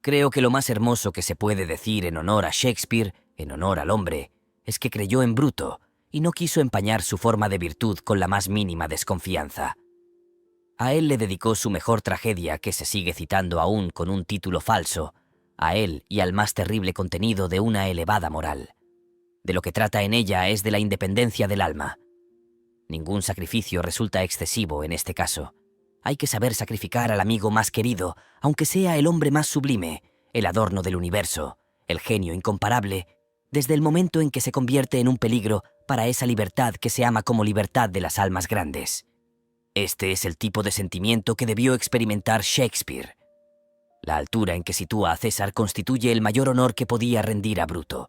Creo que lo más hermoso que se puede decir en honor a Shakespeare, en honor al hombre, es que creyó en Bruto y no quiso empañar su forma de virtud con la más mínima desconfianza. A él le dedicó su mejor tragedia, que se sigue citando aún con un título falso, a él y al más terrible contenido de una elevada moral. De lo que trata en ella es de la independencia del alma. Ningún sacrificio resulta excesivo en este caso. Hay que saber sacrificar al amigo más querido, aunque sea el hombre más sublime, el adorno del universo, el genio incomparable, desde el momento en que se convierte en un peligro para esa libertad que se ama como libertad de las almas grandes. Este es el tipo de sentimiento que debió experimentar Shakespeare. La altura en que sitúa a César constituye el mayor honor que podía rendir a Bruto.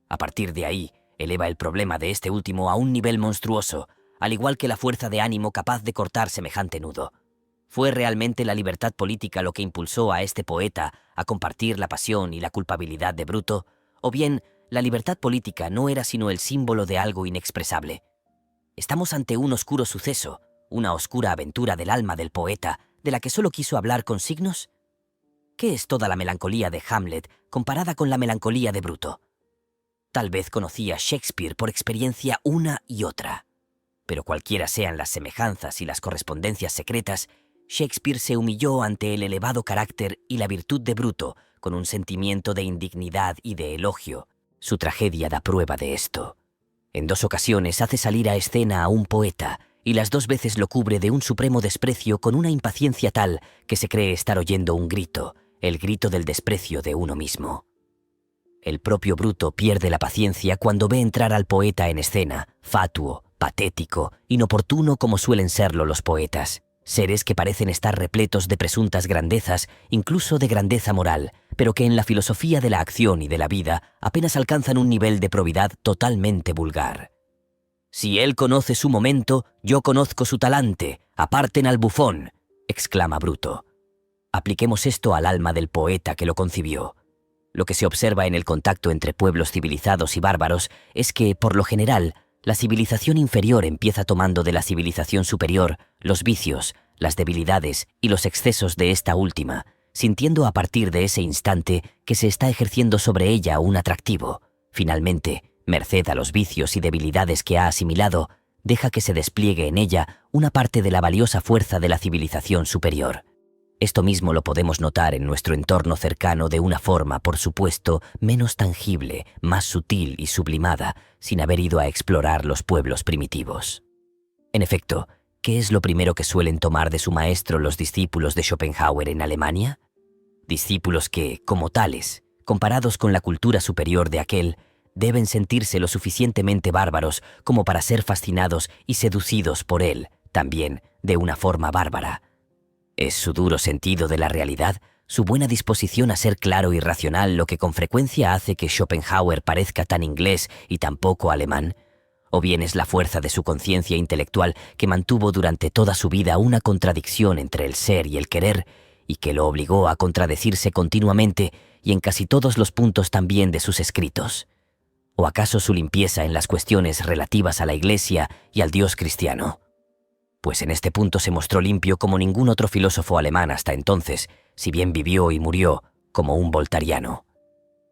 A partir de ahí, eleva el problema de este último a un nivel monstruoso, al igual que la fuerza de ánimo capaz de cortar semejante nudo. ¿Fue realmente la libertad política lo que impulsó a este poeta a compartir la pasión y la culpabilidad de Bruto? ¿O bien, la libertad política no era sino el símbolo de algo inexpresable? Estamos ante un oscuro suceso, una oscura aventura del alma del poeta, de la que solo quiso hablar con signos. ¿Qué es toda la melancolía de Hamlet comparada con la melancolía de Bruto? Tal vez conocía Shakespeare por experiencia una y otra. Pero cualquiera sean las semejanzas y las correspondencias secretas, Shakespeare se humilló ante el elevado carácter y la virtud de Bruto con un sentimiento de indignidad y de elogio. Su tragedia da prueba de esto. En 2 ocasiones hace salir a escena a un poeta, y las 2 veces lo cubre de un supremo desprecio con una impaciencia tal que se cree estar oyendo un grito, el grito del desprecio de uno mismo. El propio Bruto pierde la paciencia cuando ve entrar al poeta en escena, fatuo, patético, inoportuno como suelen serlo los poetas, seres que parecen estar repletos de presuntas grandezas, incluso de grandeza moral, pero que en la filosofía de la acción y de la vida apenas alcanzan un nivel de probidad totalmente vulgar. «Si él conoce su momento, yo conozco su talante, aparten al bufón», exclama Bruto. Apliquemos esto al alma del poeta que lo concibió. Lo que se observa en el contacto entre pueblos civilizados y bárbaros es que, por lo general, la civilización inferior empieza tomando de la civilización superior los vicios, las debilidades y los excesos de esta última, sintiendo a partir de ese instante que se está ejerciendo sobre ella un atractivo. Finalmente, merced a los vicios y debilidades que ha asimilado, deja que se despliegue en ella una parte de la valiosa fuerza de la civilización superior. Esto mismo lo podemos notar en nuestro entorno cercano de una forma, por supuesto, menos tangible, más sutil y sublimada, sin haber ido a explorar los pueblos primitivos. En efecto, ¿qué es lo primero que suelen tomar de su maestro los discípulos de Schopenhauer en Alemania? Discípulos que, como tales, comparados con la cultura superior de aquel, deben sentirse lo suficientemente bárbaros como para ser fascinados y seducidos por él, también, de una forma bárbara. ¿Es su duro sentido de la realidad, su buena disposición a ser claro y racional lo que con frecuencia hace que Schopenhauer parezca tan inglés y tan poco alemán? ¿O bien es la fuerza de su conciencia intelectual que mantuvo durante toda su vida una contradicción entre el ser y el querer, y que lo obligó a contradecirse continuamente y en casi todos los puntos también de sus escritos? ¿O acaso su limpieza en las cuestiones relativas a la Iglesia y al Dios cristiano? Pues en este punto se mostró limpio como ningún otro filósofo alemán hasta entonces, si bien vivió y murió como un voltariano.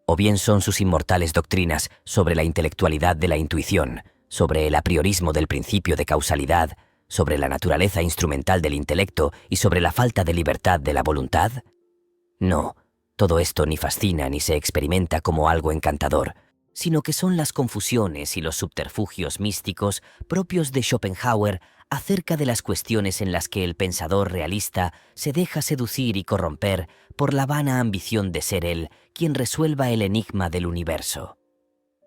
O bien son sus inmortales doctrinas sobre la intelectualidad de la intuición, sobre el apriorismo del principio de causalidad, sobre la naturaleza instrumental del intelecto y sobre la falta de libertad de la voluntad. No, todo esto ni fascina ni se experimenta como algo encantador, sino que son las confusiones y los subterfugios místicos propios de Schopenhauer acerca de las cuestiones en las que el pensador realista se deja seducir y corromper por la vana ambición de ser él quien resuelva el enigma del universo.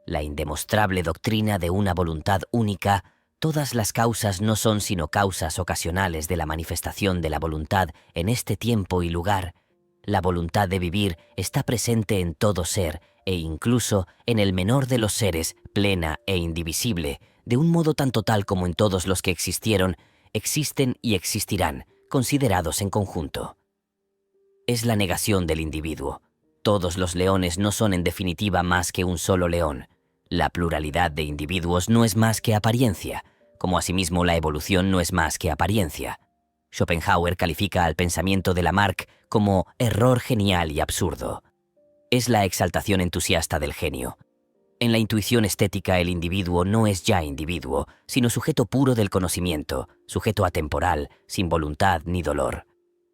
La indemostrable doctrina de una voluntad única, todas las causas no son sino causas ocasionales de la manifestación de la voluntad en este tiempo y lugar. La voluntad de vivir está presente en todo ser e incluso en el menor de los seres, plena e indivisible, de un modo tan total como en todos los que existieron, existen y existirán, considerados en conjunto. Es la negación del individuo. Todos los leones no son en definitiva más que un solo león. La pluralidad de individuos no es más que apariencia, como asimismo la evolución no es más que apariencia. Schopenhauer califica al pensamiento de Lamarck como error genial y absurdo. Es la exaltación entusiasta del genio. En la intuición estética el individuo no es ya individuo, sino sujeto puro del conocimiento, sujeto atemporal, sin voluntad ni dolor.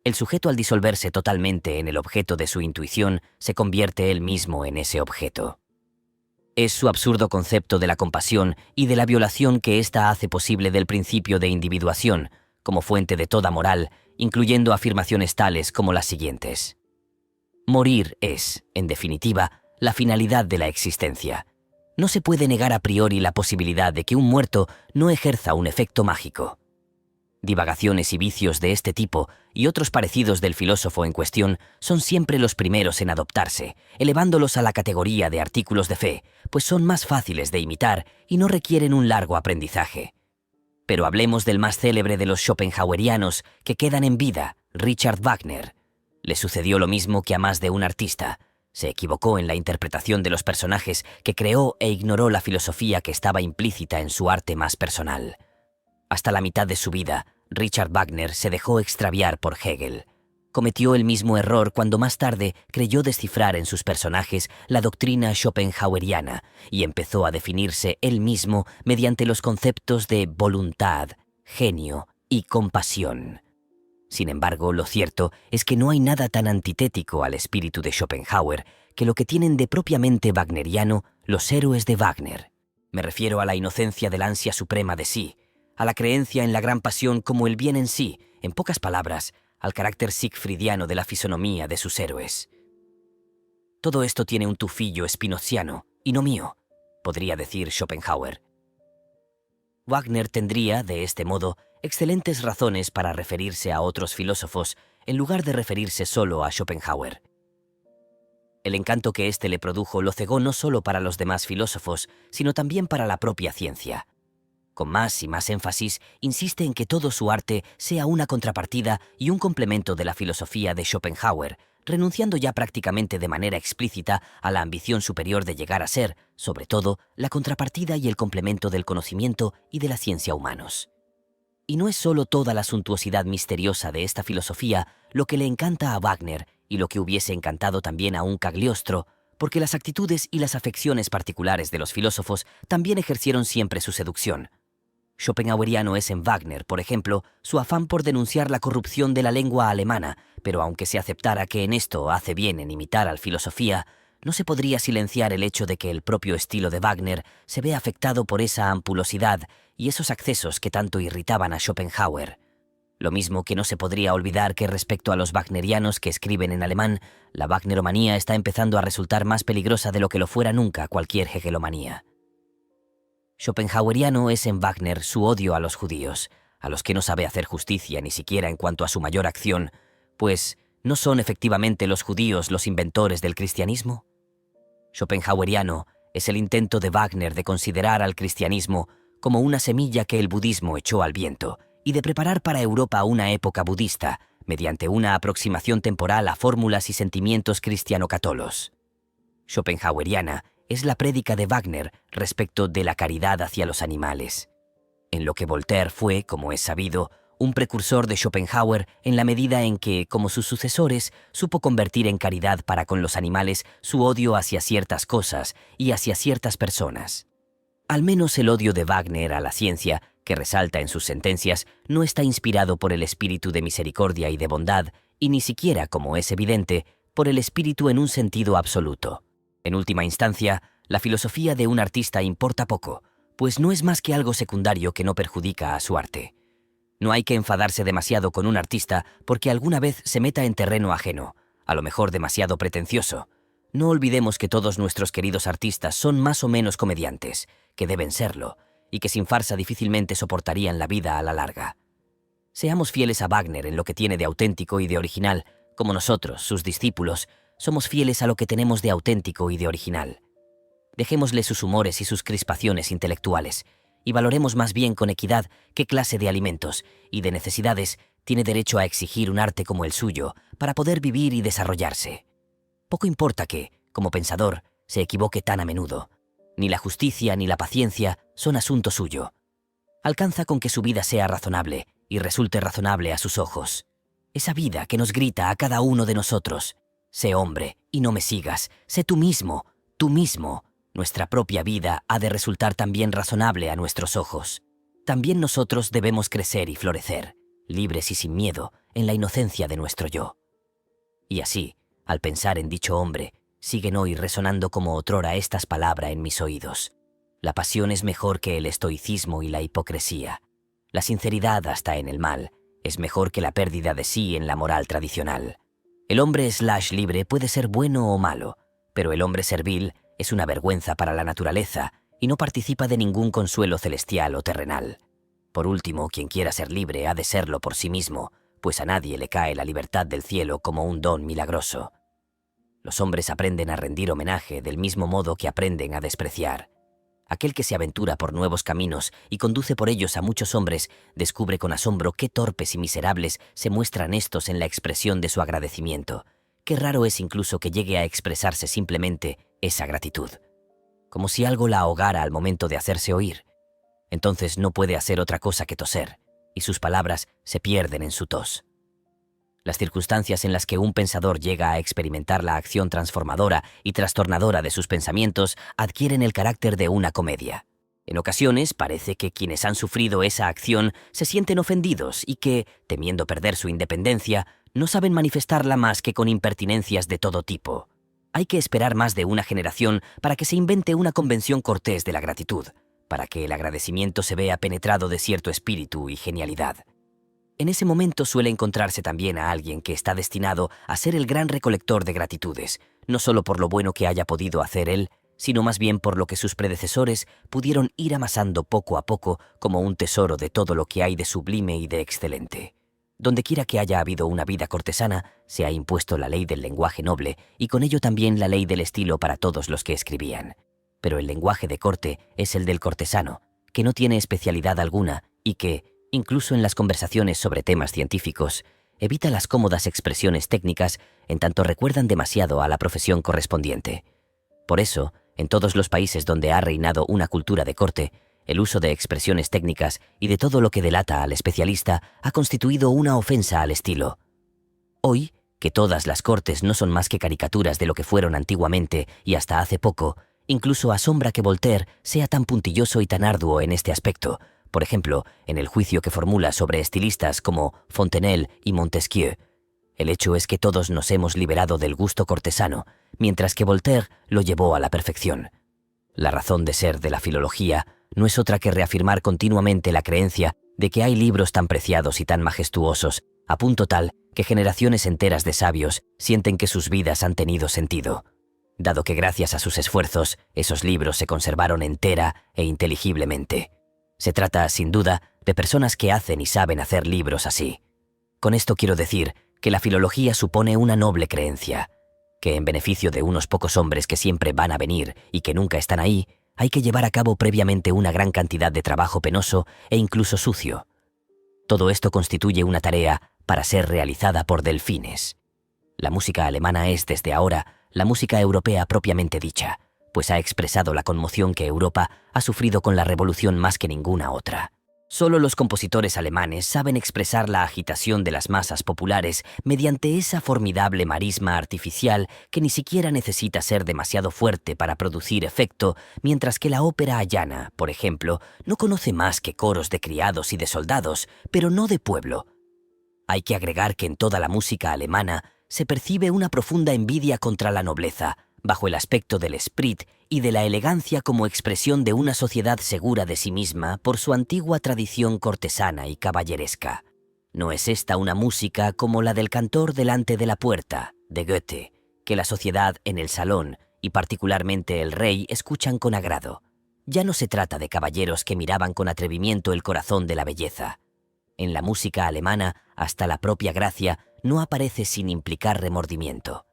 El sujeto al disolverse totalmente en el objeto de su intuición se convierte él mismo en ese objeto. Es su absurdo concepto de la compasión y de la violación que ésta hace posible del principio de individuación, como fuente de toda moral, incluyendo afirmaciones tales como las siguientes. Morir es, en definitiva, la finalidad de la existencia. No se puede negar a priori la posibilidad de que un muerto no ejerza un efecto mágico. Divagaciones y vicios de este tipo y otros parecidos del filósofo en cuestión son siempre los primeros en adoptarse, elevándolos a la categoría de artículos de fe, pues son más fáciles de imitar y no requieren un largo aprendizaje. Pero hablemos del más célebre de los schopenhauerianos que quedan en vida, Richard Wagner. Le sucedió lo mismo que a más de un artista. Se equivocó en la interpretación de los personajes que creó e ignoró la filosofía que estaba implícita en su arte más personal. Hasta la mitad de su vida, Richard Wagner se dejó extraviar por Hegel. Cometió el mismo error cuando más tarde creyó descifrar en sus personajes la doctrina schopenhaueriana y empezó a definirse él mismo mediante los conceptos de voluntad, genio y compasión. Sin embargo, lo cierto es que no hay nada tan antitético al espíritu de Schopenhauer que lo que tienen de propiamente wagneriano los héroes de Wagner. Me refiero a la inocencia del ansia suprema de sí, a la creencia en la gran pasión como el bien en sí, en pocas palabras, al carácter siegfriediano de la fisonomía de sus héroes. Todo esto tiene un tufillo spinoziano, y no mío, podría decir Schopenhauer. Wagner tendría, de este modo, excelentes razones para referirse a otros filósofos en lugar de referirse solo a Schopenhauer. El encanto que éste le produjo lo cegó no solo para los demás filósofos, sino también para la propia ciencia. Con más y más énfasis, insiste en que todo su arte sea una contrapartida y un complemento de la filosofía de Schopenhauer, renunciando ya prácticamente de manera explícita a la ambición superior de llegar a ser, sobre todo, la contrapartida y el complemento del conocimiento y de la ciencia humanos. Y no es solo toda la suntuosidad misteriosa de esta filosofía lo que le encanta a Wagner y lo que hubiese encantado también a un Cagliostro, porque las actitudes y las afecciones particulares de los filósofos también ejercieron siempre su seducción. Schopenhaueriano es en Wagner, por ejemplo, su afán por denunciar la corrupción de la lengua alemana, pero aunque se aceptara que en esto hace bien en imitar al filosofía, no se podría silenciar el hecho de que el propio estilo de Wagner se ve afectado por esa ampulosidad y esos accesos que tanto irritaban a Schopenhauer. Lo mismo que no se podría olvidar que respecto a los wagnerianos que escriben en alemán, la wagneromanía está empezando a resultar más peligrosa de lo que lo fuera nunca cualquier hegelomanía. Schopenhaueriano es en Wagner su odio a los judíos, a los que no sabe hacer justicia ni siquiera en cuanto a su mayor acción, pues ¿no son efectivamente los judíos los inventores del cristianismo? Schopenhaueriano es el intento de Wagner de considerar al cristianismo como una semilla que el budismo echó al viento y de preparar para Europa una época budista mediante una aproximación temporal a fórmulas y sentimientos cristiano-cátolos. Schopenhaueriana es la prédica de Wagner respecto de la caridad hacia los animales, en lo que Voltaire fue, como es sabido, un precursor de Schopenhauer en la medida en que, como sus sucesores, supo convertir en caridad para con los animales su odio hacia ciertas cosas y hacia ciertas personas. Al menos el odio de Wagner a la ciencia, que resalta en sus sentencias, no está inspirado por el espíritu de misericordia y de bondad, y ni siquiera, como es evidente, por el espíritu en un sentido absoluto. En última instancia, la filosofía de un artista importa poco, pues no es más que algo secundario que no perjudica a su arte. No hay que enfadarse demasiado con un artista porque alguna vez se meta en terreno ajeno, a lo mejor demasiado pretencioso. No olvidemos que todos nuestros queridos artistas son más o menos comediantes, que deben serlo, y que sin farsa difícilmente soportarían la vida a la larga. Seamos fieles a Wagner en lo que tiene de auténtico y de original, como nosotros, sus discípulos, somos fieles a lo que tenemos de auténtico y de original. Dejémosle sus humores y sus crispaciones intelectuales, y valoremos más bien con equidad qué clase de alimentos y de necesidades tiene derecho a exigir un arte como el suyo para poder vivir y desarrollarse. Poco importa que, como pensador, se equivoque tan a menudo. Ni la justicia ni la paciencia son asunto suyo. Alcanza con que su vida sea razonable y resulte razonable a sus ojos. Esa vida que nos grita a cada uno de nosotros: sé hombre y no me sigas, sé tú mismo, tú mismo. Nuestra propia vida ha de resultar también razonable a nuestros ojos. También nosotros debemos crecer y florecer, libres y sin miedo, en la inocencia de nuestro yo. Y así, al pensar en dicho hombre, siguen hoy resonando como otrora estas palabras en mis oídos: la pasión es mejor que el estoicismo y la hipocresía. La sinceridad hasta en el mal es mejor que la pérdida de sí en la moral tradicional. El hombre libre puede ser bueno o malo, pero el hombre servil es una vergüenza para la naturaleza y no participa de ningún consuelo celestial o terrenal. Por último, quien quiera ser libre ha de serlo por sí mismo, pues a nadie le cae la libertad del cielo como un don milagroso. Los hombres aprenden a rendir homenaje del mismo modo que aprenden a despreciar. Aquel que se aventura por nuevos caminos y conduce por ellos a muchos hombres descubre con asombro qué torpes y miserables se muestran estos en la expresión de su agradecimiento. Qué raro es incluso que llegue a expresarse simplemente esa gratitud, como si algo la ahogara al momento de hacerse oír. Entonces no puede hacer otra cosa que toser, y sus palabras se pierden en su tos. Las circunstancias en las que un pensador llega a experimentar la acción transformadora y trastornadora de sus pensamientos adquieren el carácter de una comedia. En ocasiones parece que quienes han sufrido esa acción se sienten ofendidos y que, temiendo perder su independencia, no saben manifestarla más que con impertinencias de todo tipo. Hay que esperar más de una generación para que se invente una convención cortés de la gratitud, para que el agradecimiento se vea penetrado de cierto espíritu y genialidad. En ese momento suele encontrarse también a alguien que está destinado a ser el gran recolector de gratitudes, no solo por lo bueno que haya podido hacer él, sino más bien por lo que sus predecesores pudieron ir amasando poco a poco como un tesoro de todo lo que hay de sublime y de excelente. Dondequiera que haya habido una vida cortesana, se ha impuesto la ley del lenguaje noble y con ello también la ley del estilo para todos los que escribían. Pero el lenguaje de corte es el del cortesano, que no tiene especialidad alguna y que, incluso en las conversaciones sobre temas científicos, evita las cómodas expresiones técnicas en tanto recuerdan demasiado a la profesión correspondiente. Por eso, en todos los países donde ha reinado una cultura de corte, el uso de expresiones técnicas y de todo lo que delata al especialista ha constituido una ofensa al estilo. Hoy, que todas las cortes no son más que caricaturas de lo que fueron antiguamente y hasta hace poco, incluso asombra que Voltaire sea tan puntilloso y tan arduo en este aspecto, por ejemplo, en el juicio que formula sobre estilistas como Fontenelle y Montesquieu. El hecho es que todos nos hemos liberado del gusto cortesano, mientras que Voltaire lo llevó a la perfección. La razón de ser de la filología no es otra que reafirmar continuamente la creencia de que hay libros tan preciados y tan majestuosos, a punto tal que generaciones enteras de sabios sienten que sus vidas han tenido sentido, dado que gracias a sus esfuerzos esos libros se conservaron entera e inteligiblemente. Se trata, sin duda, de personas que hacen y saben hacer libros así. Con esto quiero decir que la filología supone una noble creencia, que en beneficio de unos pocos hombres que siempre van a venir y que nunca están ahí, hay que llevar a cabo previamente una gran cantidad de trabajo penoso e incluso sucio. Todo esto constituye una tarea para ser realizada por delfines. La música alemana es, desde ahora, la música europea propiamente dicha, pues ha expresado la conmoción que Europa ha sufrido con la revolución más que ninguna otra. Solo los compositores alemanes saben expresar la agitación de las masas populares mediante esa formidable marisma artificial que ni siquiera necesita ser demasiado fuerte para producir efecto, mientras que la ópera llana, por ejemplo, no conoce más que coros de criados y de soldados, pero no de pueblo. Hay que agregar que en toda la música alemana se percibe una profunda envidia contra la nobleza, bajo el aspecto del esprit y de la elegancia como expresión de una sociedad segura de sí misma por su antigua tradición cortesana y caballeresca. ¿No es esta una música como la del cantor delante de la puerta, de Goethe, que la sociedad en el salón, y particularmente el rey, escuchan con agrado? Ya no se trata de caballeros que miraban con atrevimiento el corazón de la belleza. En la música alemana, hasta la propia gracia no aparece sin implicar remordimiento.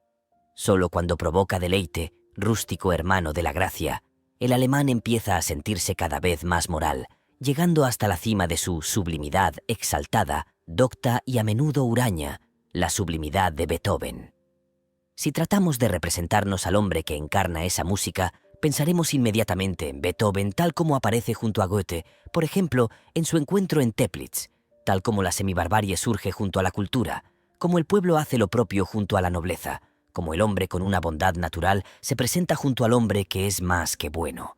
Solo cuando provoca deleite, rústico hermano de la gracia, el alemán empieza a sentirse cada vez más moral, llegando hasta la cima de su sublimidad exaltada, docta y a menudo huraña, la sublimidad de Beethoven. Si tratamos de representarnos al hombre que encarna esa música, pensaremos inmediatamente en Beethoven tal como aparece junto a Goethe, por ejemplo, en su encuentro en Teplitz, tal como la semibarbarie surge junto a la cultura, como el pueblo hace lo propio junto a la nobleza, como el hombre con una bondad natural se presenta junto al hombre que es más que bueno,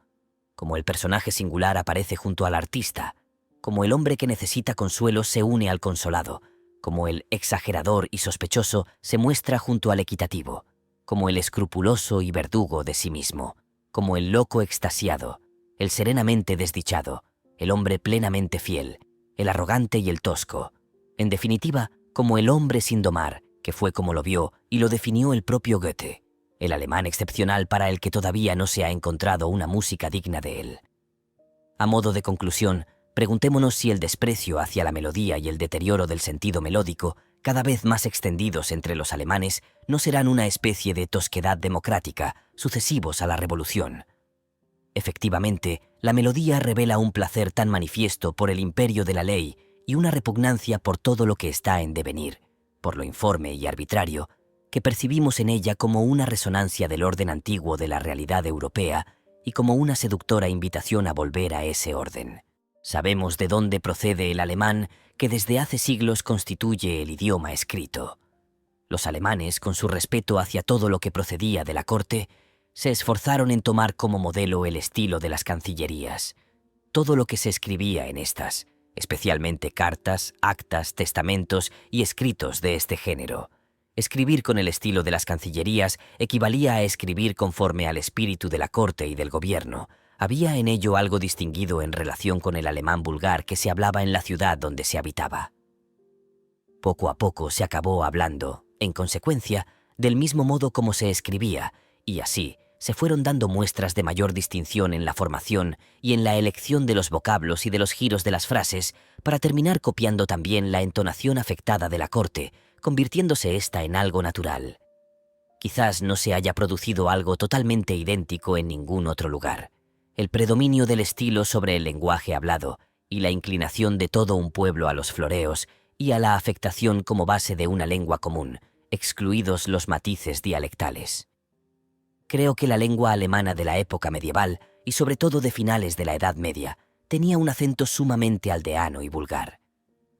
como el personaje singular aparece junto al artista, como el hombre que necesita consuelo se une al consolado, como el exagerador y sospechoso se muestra junto al equitativo, como el escrupuloso y verdugo de sí mismo, como el loco extasiado, el serenamente desdichado, el hombre plenamente fiel, el arrogante y el tosco, en definitiva, como el hombre sin domar, que fue como lo vio y lo definió el propio Goethe, el alemán excepcional para el que todavía no se ha encontrado una música digna de él. A modo de conclusión, preguntémonos si el desprecio hacia la melodía y el deterioro del sentido melódico, cada vez más extendidos entre los alemanes, no serán una especie de tosquedad democrática, sucesivos a la revolución. Efectivamente, la melodía revela un placer tan manifiesto por el imperio de la ley y una repugnancia por todo lo que está en devenir, por lo informe y arbitrario, que percibimos en ella como una resonancia del orden antiguo de la realidad europea y como una seductora invitación a volver a ese orden. Sabemos de dónde procede el alemán, que desde hace siglos constituye el idioma escrito. Los alemanes, con su respeto hacia todo lo que procedía de la corte, se esforzaron en tomar como modelo el estilo de las cancillerías. Todo lo que se escribía en estas, especialmente cartas, actas, testamentos y escritos de este género. Escribir con el estilo de las cancillerías equivalía a escribir conforme al espíritu de la corte y del gobierno. Había en ello algo distinguido en relación con el alemán vulgar que se hablaba en la ciudad donde se habitaba. Poco a poco se acabó hablando, en consecuencia, del mismo modo como se escribía, y así se fueron dando muestras de mayor distinción en la formación y en la elección de los vocablos y de los giros de las frases, para terminar copiando también la entonación afectada de la corte, convirtiéndose ésta en algo natural. Quizás no se haya producido algo totalmente idéntico en ningún otro lugar. El predominio del estilo sobre el lenguaje hablado y la inclinación de todo un pueblo a los floreos y a la afectación como base de una lengua común, excluidos los matices dialectales. Creo que la lengua alemana de la época medieval, y sobre todo de finales de la Edad Media, tenía un acento sumamente aldeano y vulgar.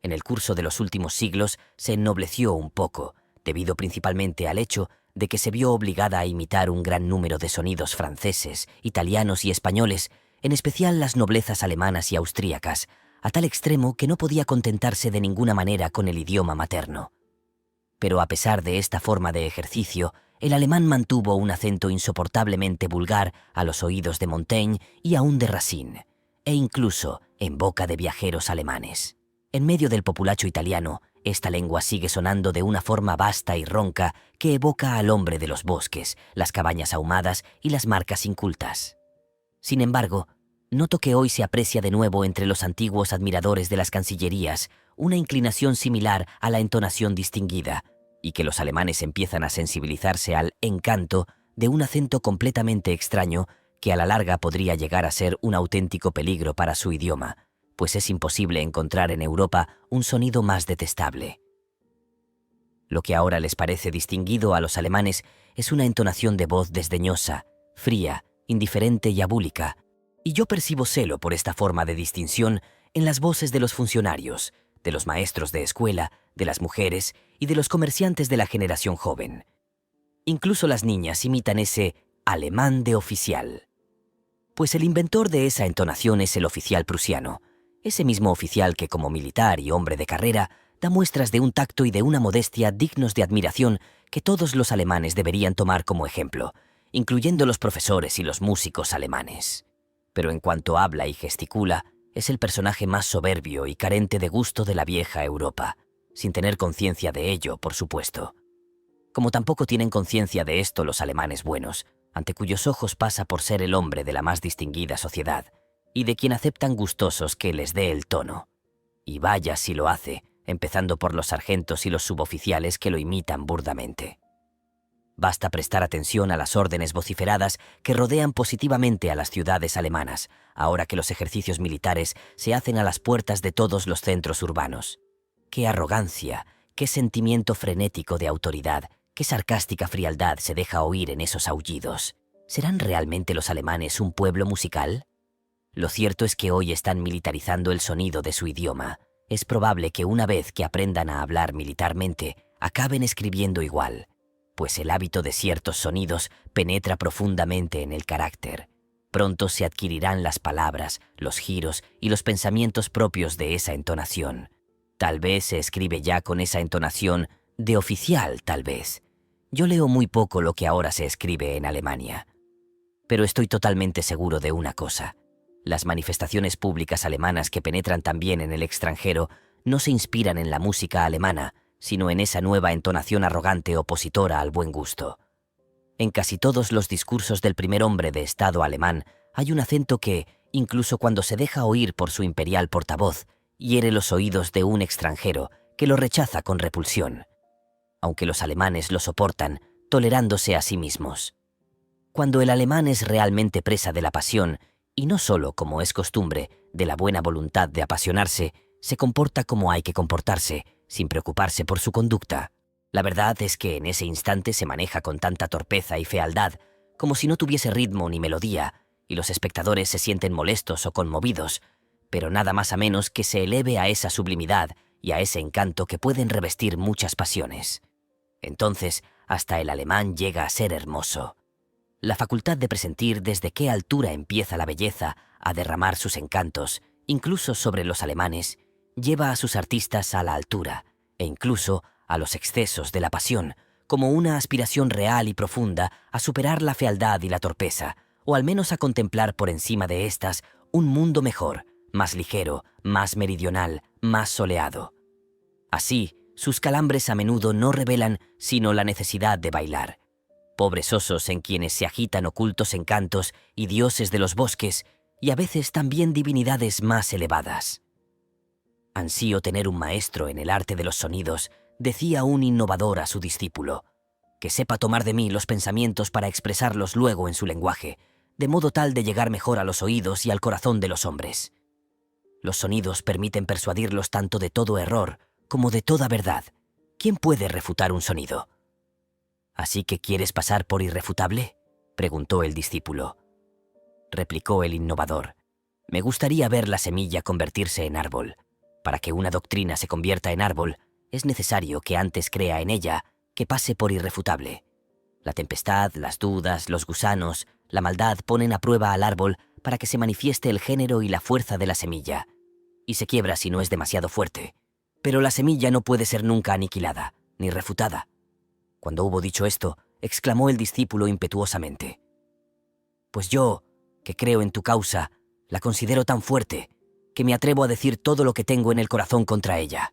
En el curso de los últimos siglos se ennobleció un poco, debido principalmente al hecho de que se vio obligada a imitar un gran número de sonidos franceses, italianos y españoles, en especial las noblezas alemanas y austríacas, a tal extremo que no podía contentarse de ninguna manera con el idioma materno. Pero a pesar de esta forma de ejercicio, el alemán mantuvo un acento insoportablemente vulgar a los oídos de Montaigne y aún de Racine, e incluso en boca de viajeros alemanes. En medio del populacho italiano, esta lengua sigue sonando de una forma vasta y ronca que evoca al hombre de los bosques, las cabañas ahumadas y las marcas incultas. Sin embargo, noto que hoy se aprecia de nuevo entre los antiguos admiradores de las cancillerías una inclinación similar a la entonación distinguida, y que los alemanes empiezan a sensibilizarse al encanto de un acento completamente extraño que a la larga podría llegar a ser un auténtico peligro para su idioma, pues es imposible encontrar en Europa un sonido más detestable. Lo que ahora les parece distinguido a los alemanes es una entonación de voz desdeñosa, fría, indiferente y abúlica, y yo percibo celo por esta forma de distinción en las voces de los funcionarios, de los maestros de escuela, de las mujeres y de los comerciantes de la generación joven. Incluso las niñas imitan ese alemán de oficial. Pues el inventor de esa entonación es el oficial prusiano, ese mismo oficial que como militar y hombre de carrera da muestras de un tacto y de una modestia dignos de admiración que todos los alemanes deberían tomar como ejemplo, incluyendo los profesores y los músicos alemanes. Pero en cuanto habla y gesticula, es el personaje más soberbio y carente de gusto de la vieja Europa, sin tener conciencia de ello, por supuesto. Como tampoco tienen conciencia de esto los alemanes buenos, ante cuyos ojos pasa por ser el hombre de la más distinguida sociedad, y de quien aceptan gustosos que les dé el tono. Y vaya si lo hace, empezando por los sargentos y los suboficiales que lo imitan burdamente. Basta prestar atención a las órdenes vociferadas que rodean positivamente a las ciudades alemanas, ahora que los ejercicios militares se hacen a las puertas de todos los centros urbanos. ¡Qué arrogancia! ¡Qué sentimiento frenético de autoridad! ¡Qué sarcástica frialdad se deja oír en esos aullidos! ¿Serán realmente los alemanes un pueblo musical? Lo cierto es que hoy están militarizando el sonido de su idioma, es probable que una vez que aprendan a hablar militarmente, acaben escribiendo igual, pues el hábito de ciertos sonidos penetra profundamente en el carácter. Pronto se adquirirán las palabras, los giros y los pensamientos propios de esa entonación. Tal vez se escribe ya con esa entonación de oficial, tal vez. Yo leo muy poco lo que ahora se escribe en Alemania. Pero estoy totalmente seguro de una cosa. Las manifestaciones públicas alemanas que penetran también en el extranjero no se inspiran en la música alemana, sino en esa nueva entonación arrogante opositora al buen gusto. En casi todos los discursos del primer hombre de Estado alemán hay un acento que, incluso cuando se deja oír por su imperial portavoz, hiere los oídos de un extranjero que lo rechaza con repulsión, aunque los alemanes lo soportan, tolerándose a sí mismos. Cuando el alemán es realmente presa de la pasión, y no solo, como es costumbre, de la buena voluntad de apasionarse, se comporta como hay que comportarse, sin preocuparse por su conducta. La verdad es que en ese instante se maneja con tanta torpeza y fealdad, como si no tuviese ritmo ni melodía, y los espectadores se sienten molestos o conmovidos, pero nada más a menos que se eleve a esa sublimidad y a ese encanto que pueden revestir muchas pasiones. Entonces, hasta el alemán llega a ser hermoso. La facultad de presentir desde qué altura empieza la belleza a derramar sus encantos, incluso sobre los alemanes, lleva a sus artistas a la altura, e incluso a los excesos de la pasión, como una aspiración real y profunda a superar la fealdad y la torpeza, o al menos a contemplar por encima de éstas un mundo mejor, más ligero, más meridional, más soleado. Así, sus calambres a menudo no revelan sino la necesidad de bailar. Pobres osos en quienes se agitan ocultos encantos y dioses de los bosques, y a veces también divinidades más elevadas. Ansío tener un maestro en el arte de los sonidos, decía un innovador a su discípulo, que sepa tomar de mí los pensamientos para expresarlos luego en su lenguaje, de modo tal de llegar mejor a los oídos y al corazón de los hombres. Los sonidos permiten persuadirlos tanto de todo error como de toda verdad. ¿Quién puede refutar un sonido? ¿Así que quieres pasar por irrefutable?, preguntó el discípulo. Replicó el innovador. Me gustaría ver la semilla convertirse en árbol. Para que una doctrina se convierta en árbol, es necesario que antes crea en ella que pase por irrefutable. La tempestad, las dudas, los gusanos, la maldad ponen a prueba al árbol para que se manifieste el género y la fuerza de la semilla, y se quiebra si no es demasiado fuerte. Pero la semilla no puede ser nunca aniquilada, ni refutada. Cuando hubo dicho esto, exclamó el discípulo impetuosamente. Pues yo, que creo en tu causa, la considero tan fuerte, que me atrevo a decir todo lo que tengo en el corazón contra ella.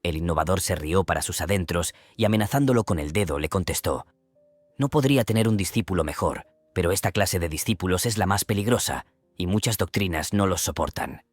El innovador se rió para sus adentros y amenazándolo con el dedo le contestó: no podría tener un discípulo mejor, pero esta clase de discípulos es la más peligrosa, y muchas doctrinas no los soportan.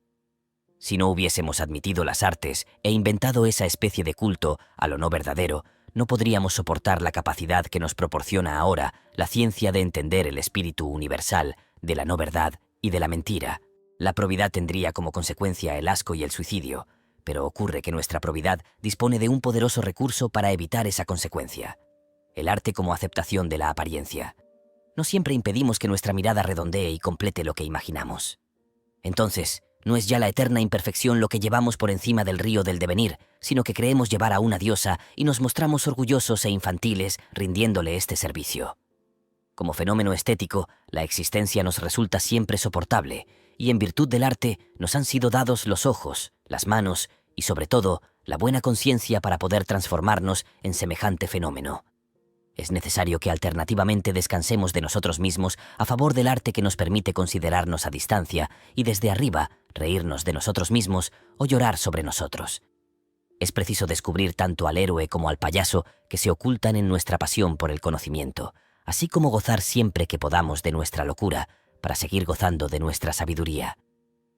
Si no hubiésemos admitido las artes e inventado esa especie de culto a lo no verdadero, no podríamos soportar la capacidad que nos proporciona ahora la ciencia de entender el espíritu universal de la no verdad y de la mentira. La probidad tendría como consecuencia el asco y el suicidio, pero ocurre que nuestra probidad dispone de un poderoso recurso para evitar esa consecuencia: el arte como aceptación de la apariencia. No siempre impedimos que nuestra mirada redondee y complete lo que imaginamos. Entonces, no es ya la eterna imperfección lo que llevamos por encima del río del devenir, sino que creemos llevar a una diosa y nos mostramos orgullosos e infantiles rindiéndole este servicio. Como fenómeno estético, la existencia nos resulta siempre soportable, y en virtud del arte nos han sido dados los ojos, las manos y, sobre todo, la buena conciencia para poder transformarnos en semejante fenómeno. Es necesario que alternativamente descansemos de nosotros mismos a favor del arte que nos permite considerarnos a distancia y desde arriba reírnos de nosotros mismos o llorar sobre nosotros. Es preciso descubrir tanto al héroe como al payaso que se ocultan en nuestra pasión por el conocimiento, así como gozar siempre que podamos de nuestra locura para seguir gozando de nuestra sabiduría.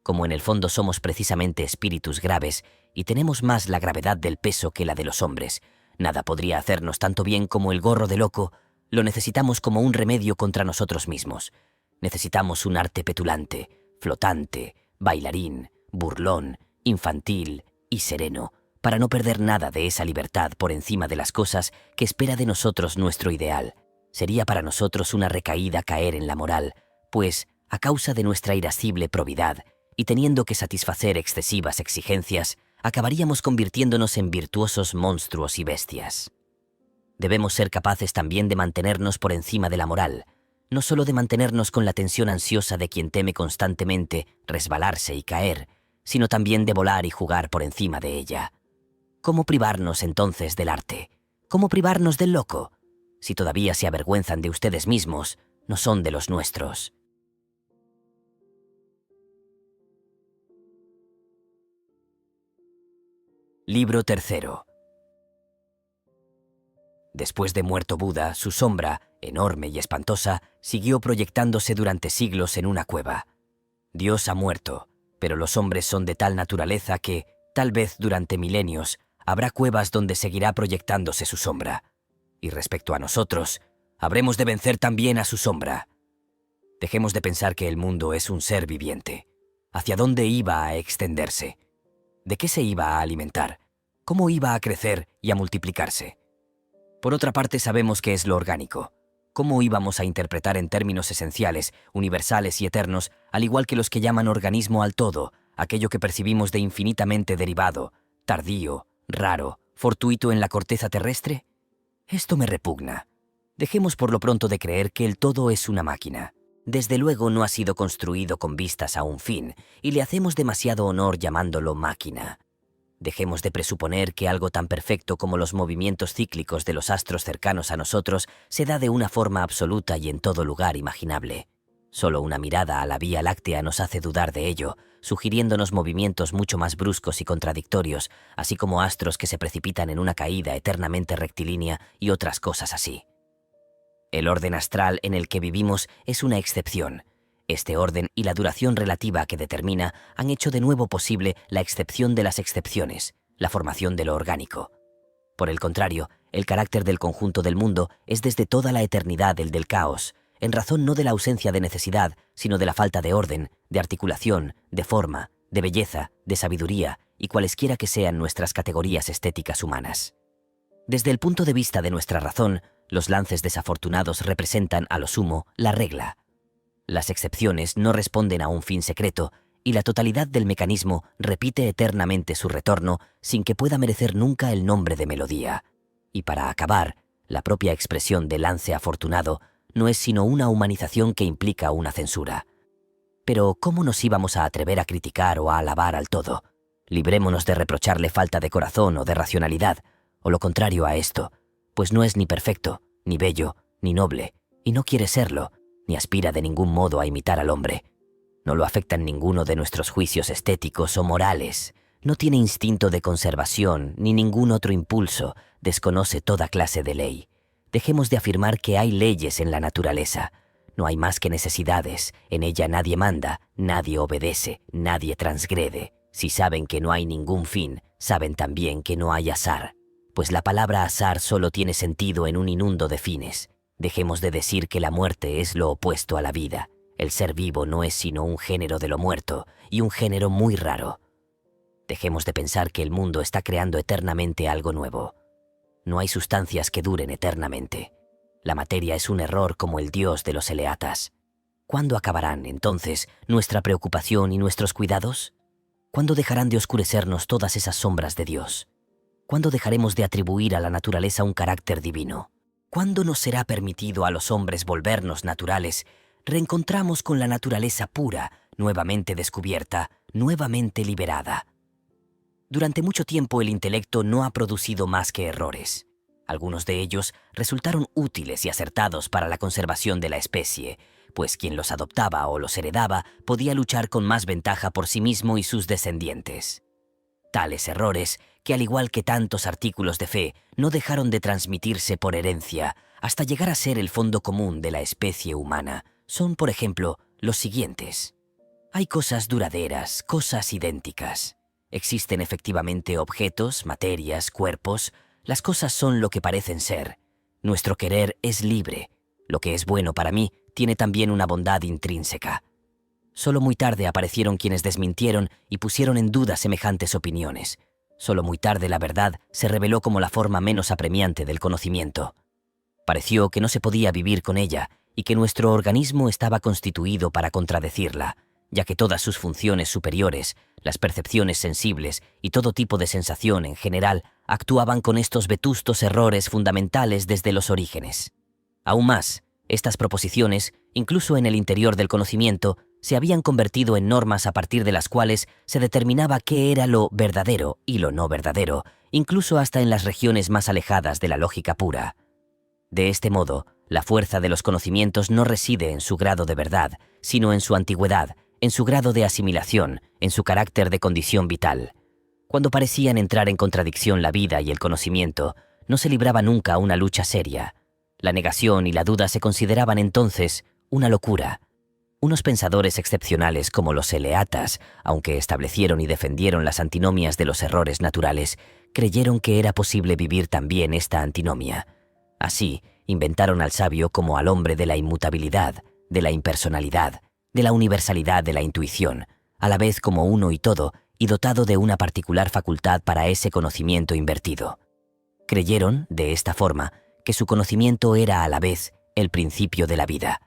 Como en el fondo somos precisamente espíritus graves y tenemos más la gravedad del peso que la de los hombres, nada podría hacernos tanto bien como el gorro de loco, lo necesitamos como un remedio contra nosotros mismos. Necesitamos un arte petulante, flotante, bailarín, burlón, infantil y sereno, para no perder nada de esa libertad por encima de las cosas que espera de nosotros nuestro ideal. Sería para nosotros una recaída caer en la moral, pues, a causa de nuestra irascible probidad, y teniendo que satisfacer excesivas exigencias, acabaríamos convirtiéndonos en virtuosos monstruos y bestias. Debemos ser capaces también de mantenernos por encima de la moral, no solo de mantenernos con la tensión ansiosa de quien teme constantemente resbalarse y caer, sino también de volar y jugar por encima de ella. ¿Cómo privarnos entonces del arte? ¿Cómo privarnos del loco? Si todavía se avergüenzan de ustedes mismos, no son de los nuestros. Libro tercero. Después de muerto Buda, su sombra, enorme y espantosa, siguió proyectándose durante siglos en una cueva. Dios ha muerto, pero los hombres son de tal naturaleza que, tal vez durante milenios, habrá cuevas donde seguirá proyectándose su sombra. Y respecto a nosotros, habremos de vencer también a su sombra. Dejemos de pensar que el mundo es un ser viviente. ¿Hacia dónde iba a extenderse? ¿De qué se iba a alimentar? ¿Cómo iba a crecer y a multiplicarse? Por otra parte, sabemos qué es lo orgánico. ¿Cómo íbamos a interpretar en términos esenciales, universales y eternos, al igual que los que llaman organismo al todo, aquello que percibimos de infinitamente derivado, tardío, raro, fortuito en la corteza terrestre? Esto me repugna. Dejemos por lo pronto de creer que el todo es una máquina. Desde luego no ha sido construido con vistas a un fin, y le hacemos demasiado honor llamándolo máquina. Dejemos de presuponer que algo tan perfecto como los movimientos cíclicos de los astros cercanos a nosotros se da de una forma absoluta y en todo lugar imaginable. Solo una mirada a la Vía Láctea nos hace dudar de ello, sugiriéndonos movimientos mucho más bruscos y contradictorios, así como astros que se precipitan en una caída eternamente rectilínea y otras cosas así. El orden astral en el que vivimos es una excepción. Este orden y la duración relativa que determina han hecho de nuevo posible la excepción de las excepciones, la formación de lo orgánico. Por el contrario, el carácter del conjunto del mundo es desde toda la eternidad el del caos, en razón no de la ausencia de necesidad, sino de la falta de orden, de articulación, de forma, de belleza, de sabiduría y cualesquiera que sean nuestras categorías estéticas humanas. Desde el punto de vista de nuestra razón, los lances desafortunados representan, a lo sumo, la regla. Las excepciones no responden a un fin secreto, y la totalidad del mecanismo repite eternamente su retorno sin que pueda merecer nunca el nombre de melodía. Y para acabar, la propia expresión de lance afortunado no es sino una humanización que implica una censura. Pero ¿cómo nos íbamos a atrever a criticar o a alabar al todo? Librémonos de reprocharle falta de corazón o de racionalidad, o lo contrario a esto, pues no es ni perfecto, ni bello, ni noble, y no quiere serlo, ni aspira de ningún modo a imitar al hombre. No lo afectan ninguno de nuestros juicios estéticos o morales. No tiene instinto de conservación ni ningún otro impulso. Desconoce toda clase de ley. Dejemos de afirmar que hay leyes en la naturaleza. No hay más que necesidades. En ella nadie manda, nadie obedece, nadie transgrede. Si saben que no hay ningún fin, saben también que no hay azar. Pues la palabra azar solo tiene sentido en un inundo de fines. Dejemos de decir que la muerte es lo opuesto a la vida. El ser vivo no es sino un género de lo muerto, y un género muy raro. Dejemos de pensar que el mundo está creando eternamente algo nuevo. No hay sustancias que duren eternamente. La materia es un error como el dios de los eleatas. ¿Cuándo acabarán, entonces, nuestra preocupación y nuestros cuidados? ¿Cuándo dejarán de oscurecernos todas esas sombras de Dios? ¿Cuándo dejaremos de atribuir a la naturaleza un carácter divino? ¿Cuándo nos será permitido a los hombres volvernos naturales? Reencontramos con la naturaleza pura, nuevamente descubierta, nuevamente liberada. Durante mucho tiempo el intelecto no ha producido más que errores. Algunos de ellos resultaron útiles y acertados para la conservación de la especie, pues quien los adoptaba o los heredaba podía luchar con más ventaja por sí mismo y sus descendientes. Tales errores, que al igual que tantos artículos de fe, no dejaron de transmitirse por herencia hasta llegar a ser el fondo común de la especie humana, son, por ejemplo, los siguientes. Hay cosas duraderas, cosas idénticas. Existen efectivamente objetos, materias, cuerpos. Las cosas son lo que parecen ser. Nuestro querer es libre. Lo que es bueno para mí tiene también una bondad intrínseca. Solo muy tarde aparecieron quienes desmintieron y pusieron en duda semejantes opiniones. Solo muy tarde la verdad se reveló como la forma menos apremiante del conocimiento. Pareció que no se podía vivir con ella y que nuestro organismo estaba constituido para contradecirla, ya que todas sus funciones superiores, las percepciones sensibles y todo tipo de sensación en general, actuaban con estos vetustos errores fundamentales desde los orígenes. Aún más, estas proposiciones, incluso en el interior del conocimiento, se habían convertido en normas a partir de las cuales se determinaba qué era lo verdadero y lo no verdadero, incluso hasta en las regiones más alejadas de la lógica pura. De este modo, la fuerza de los conocimientos no reside en su grado de verdad, sino en su antigüedad, en su grado de asimilación, en su carácter de condición vital. Cuando parecían entrar en contradicción la vida y el conocimiento, no se libraba nunca una lucha seria. La negación y la duda se consideraban entonces una locura. Unos pensadores excepcionales como los eleatas, aunque establecieron y defendieron las antinomias de los errores naturales, creyeron que era posible vivir también esta antinomia. Así, inventaron al sabio como al hombre de la inmutabilidad, de la impersonalidad, de la universalidad de la intuición, a la vez como uno y todo, y dotado de una particular facultad para ese conocimiento invertido. Creyeron, de esta forma, que su conocimiento era a la vez el principio de la vida.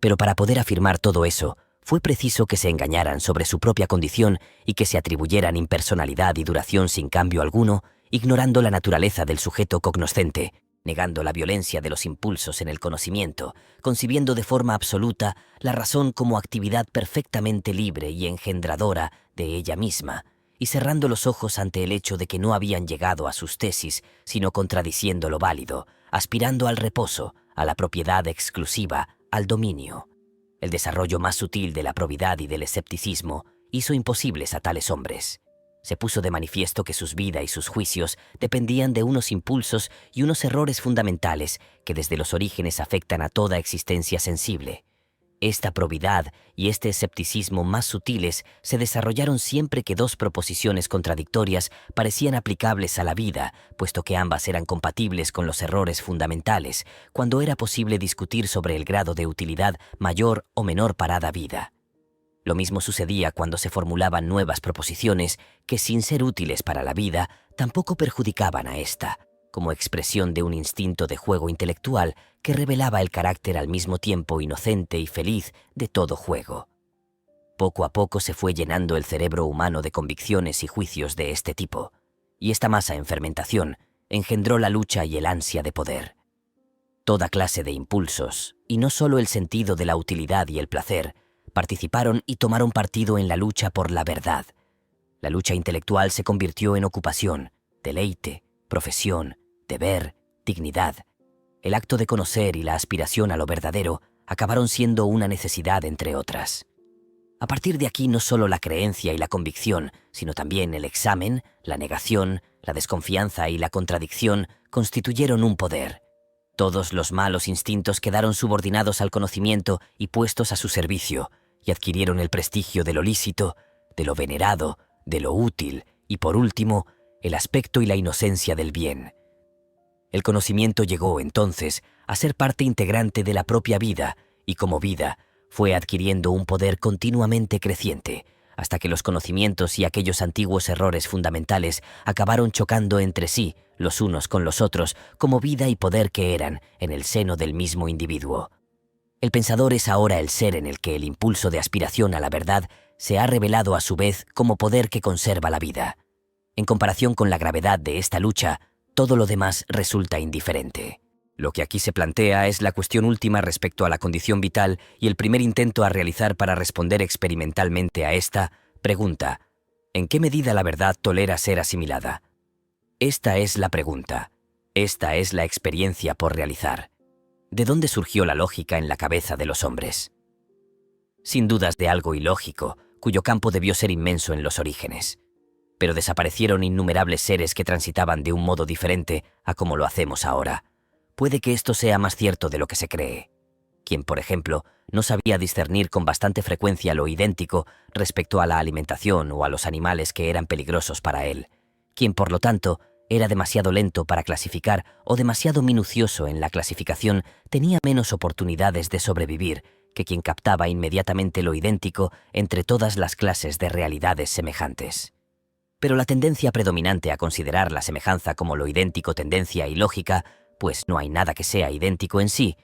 Pero para poder afirmar todo eso, fue preciso que se engañaran sobre su propia condición y que se atribuyeran impersonalidad y duración sin cambio alguno, ignorando la naturaleza del sujeto cognoscente, negando la violencia de los impulsos en el conocimiento, concibiendo de forma absoluta la razón como actividad perfectamente libre y engendradora de ella misma, y cerrando los ojos ante el hecho de que no habían llegado a sus tesis, sino contradiciendo lo válido, aspirando al reposo, a la propiedad exclusiva, al dominio. El desarrollo más sutil de la probidad y del escepticismo hizo imposibles a tales hombres. Se puso de manifiesto que sus vidas y sus juicios dependían de unos impulsos y unos errores fundamentales que desde los orígenes afectan a toda existencia sensible. Esta probidad y este escepticismo más sutiles se desarrollaron siempre que dos proposiciones contradictorias parecían aplicables a la vida, puesto que ambas eran compatibles con los errores fundamentales, cuando era posible discutir sobre el grado de utilidad mayor o menor para la vida. Lo mismo sucedía cuando se formulaban nuevas proposiciones que, sin ser útiles para la vida, tampoco perjudicaban a ésta, como expresión de un instinto de juego intelectual que revelaba el carácter al mismo tiempo inocente y feliz de todo juego. Poco a poco se fue llenando el cerebro humano de convicciones y juicios de este tipo, y esta masa en fermentación engendró la lucha y el ansia de poder. Toda clase de impulsos, y no solo el sentido de la utilidad y el placer, participaron y tomaron partido en la lucha por la verdad. La lucha intelectual se convirtió en ocupación, deleite, profesión, deber, dignidad. El acto de conocer y la aspiración a lo verdadero acabaron siendo una necesidad entre otras. A partir de aquí no solo la creencia y la convicción, sino también el examen, la negación, la desconfianza y la contradicción constituyeron un poder. Todos los malos instintos quedaron subordinados al conocimiento y puestos a su servicio, y adquirieron el prestigio de lo lícito, de lo venerado, de lo útil y, por último, el aspecto y la inocencia del bien. El conocimiento llegó, entonces, a ser parte integrante de la propia vida y, como vida, fue adquiriendo un poder continuamente creciente, hasta que los conocimientos y aquellos antiguos errores fundamentales acabaron chocando entre sí, los unos con los otros, como vida y poder que eran, en el seno del mismo individuo. El pensador es ahora el ser en el que el impulso de aspiración a la verdad se ha revelado a su vez como poder que conserva la vida. En comparación con la gravedad de esta lucha, todo lo demás resulta indiferente. Lo que aquí se plantea es la cuestión última respecto a la condición vital y el primer intento a realizar para responder experimentalmente a esta pregunta: ¿en qué medida la verdad tolera ser asimilada? Esta es la pregunta. Esta es la experiencia por realizar. ¿De dónde surgió la lógica en la cabeza de los hombres? Sin dudas de algo ilógico, cuyo campo debió ser inmenso en los orígenes. Pero desaparecieron innumerables seres que transitaban de un modo diferente a como lo hacemos ahora. Puede que esto sea más cierto de lo que se cree. Quien, por ejemplo, no sabía discernir con bastante frecuencia lo idéntico respecto a la alimentación o a los animales que eran peligrosos para él. Quien, por lo tanto, era demasiado lento para clasificar o demasiado minucioso en la clasificación, tenía menos oportunidades de sobrevivir que quien captaba inmediatamente lo idéntico entre todas las clases de realidades semejantes. Pero la tendencia predominante a considerar la semejanza como lo idéntico tendencia ilógica, pues no hay nada que sea idéntico en sí,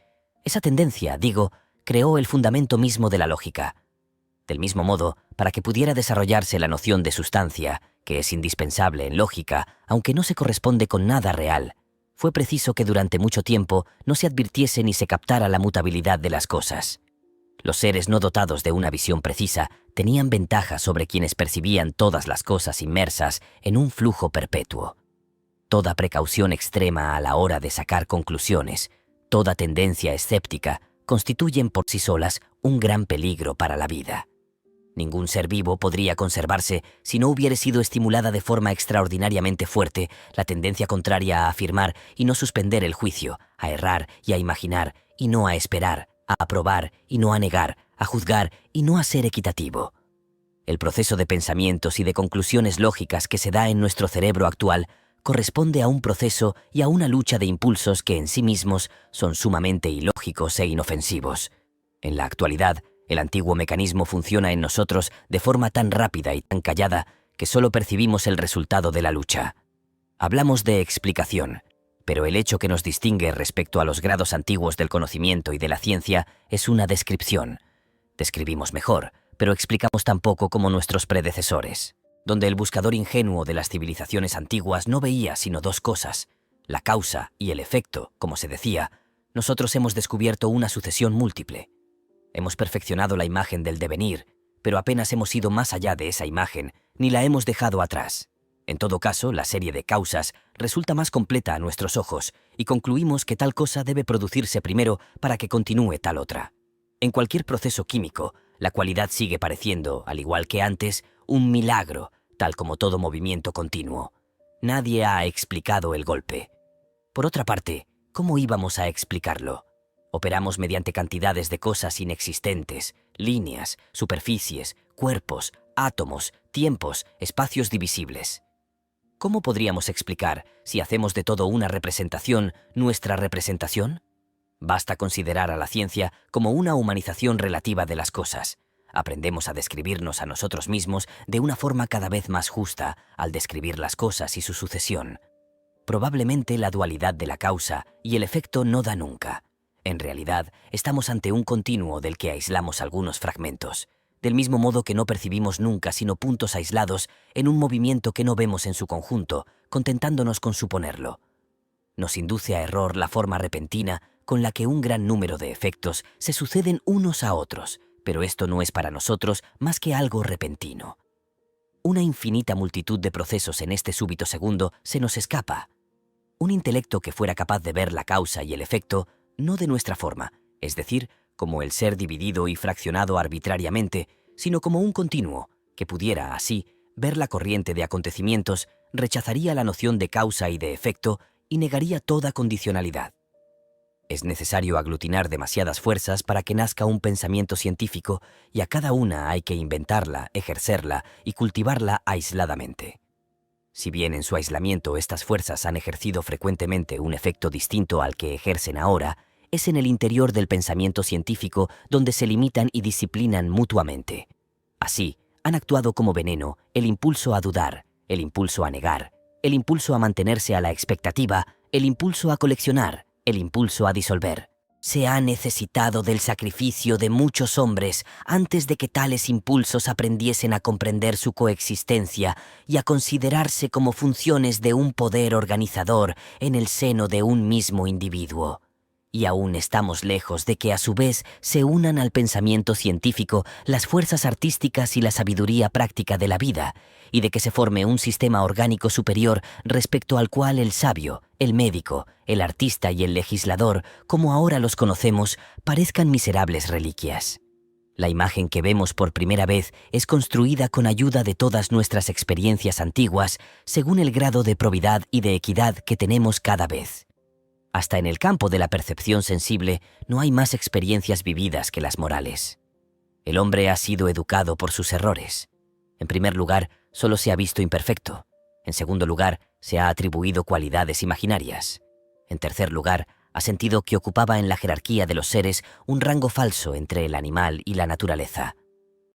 esa tendencia, digo, creó el fundamento mismo de la lógica. Del mismo modo, para que pudiera desarrollarse la noción de sustancia, que es indispensable en lógica, aunque no se corresponde con nada real, fue preciso que durante mucho tiempo no se advirtiese ni se captara la mutabilidad de las cosas. Los seres no dotados de una visión precisa tenían ventaja sobre quienes percibían todas las cosas inmersas en un flujo perpetuo. Toda precaución extrema a la hora de sacar conclusiones, toda tendencia escéptica, constituyen por sí solas un gran peligro para la vida. Ningún ser vivo podría conservarse si no hubiera sido estimulada de forma extraordinariamente fuerte la tendencia contraria a afirmar y no suspender el juicio, a errar y a imaginar y no a esperar, a aprobar y no a negar, a juzgar y no a ser equitativo. El proceso de pensamientos y de conclusiones lógicas que se da en nuestro cerebro actual corresponde a un proceso y a una lucha de impulsos que en sí mismos son sumamente ilógicos e inofensivos. En la actualidad, el antiguo mecanismo funciona en nosotros de forma tan rápida y tan callada que solo percibimos el resultado de la lucha. Hablamos de explicación, pero el hecho que nos distingue respecto a los grados antiguos del conocimiento y de la ciencia es una descripción. Describimos mejor, pero explicamos tan poco como nuestros predecesores. Donde el buscador ingenuo de las civilizaciones antiguas no veía sino dos cosas, la causa y el efecto, como se decía, nosotros hemos descubierto una sucesión múltiple. Hemos perfeccionado la imagen del devenir, pero apenas hemos ido más allá de esa imagen, ni la hemos dejado atrás. En todo caso, la serie de causas resulta más completa a nuestros ojos, y concluimos que tal cosa debe producirse primero para que continúe tal otra. En cualquier proceso químico, la cualidad sigue pareciendo, al igual que antes, un milagro, tal como todo movimiento continuo. Nadie ha explicado el golpe. Por otra parte, ¿cómo íbamos a explicarlo? Operamos mediante cantidades de cosas inexistentes, líneas, superficies, cuerpos, átomos, tiempos, espacios divisibles. ¿Cómo podríamos explicar, si hacemos de todo una representación, nuestra representación? Basta considerar a la ciencia como una humanización relativa de las cosas. Aprendemos a describirnos a nosotros mismos de una forma cada vez más justa al describir las cosas y su sucesión. Probablemente la dualidad de la causa y el efecto no da nunca. En realidad, estamos ante un continuo del que aislamos algunos fragmentos, del mismo modo que no percibimos nunca sino puntos aislados en un movimiento que no vemos en su conjunto, contentándonos con suponerlo. Nos induce a error la forma repentina con la que un gran número de efectos se suceden unos a otros, pero esto no es para nosotros más que algo repentino. Una infinita multitud de procesos en este súbito segundo se nos escapa. Un intelecto que fuera capaz de ver la causa y el efecto, no de nuestra forma, es decir, como el ser dividido y fraccionado arbitrariamente, sino como un continuo, que pudiera, así, ver la corriente de acontecimientos, rechazaría la noción de causa y de efecto y negaría toda condicionalidad. Es necesario aglutinar demasiadas fuerzas para que nazca un pensamiento científico y a cada una hay que inventarla, ejercerla y cultivarla aisladamente. Si bien en su aislamiento estas fuerzas han ejercido frecuentemente un efecto distinto al que ejercen ahora, es en el interior del pensamiento científico donde se limitan y disciplinan mutuamente. Así, han actuado como veneno el impulso a dudar, el impulso a negar, el impulso a mantenerse a la expectativa, el impulso a coleccionar, el impulso a disolver. Se ha necesitado del sacrificio de muchos hombres antes de que tales impulsos aprendiesen a comprender su coexistencia y a considerarse como funciones de un poder organizador en el seno de un mismo individuo. Y aún estamos lejos de que a su vez se unan al pensamiento científico las fuerzas artísticas y la sabiduría práctica de la vida, y de que se forme un sistema orgánico superior respecto al cual el sabio, el médico, el artista y el legislador, como ahora los conocemos, parezcan miserables reliquias. La imagen que vemos por primera vez es construida con ayuda de todas nuestras experiencias antiguas, según el grado de probidad y de equidad que tenemos cada vez. Hasta en el campo de la percepción sensible no hay más experiencias vividas que las morales. El hombre ha sido educado por sus errores. En primer lugar, solo se ha visto imperfecto. En segundo lugar, se ha atribuido cualidades imaginarias. En tercer lugar, ha sentido que ocupaba en la jerarquía de los seres un rango falso entre el animal y la naturaleza.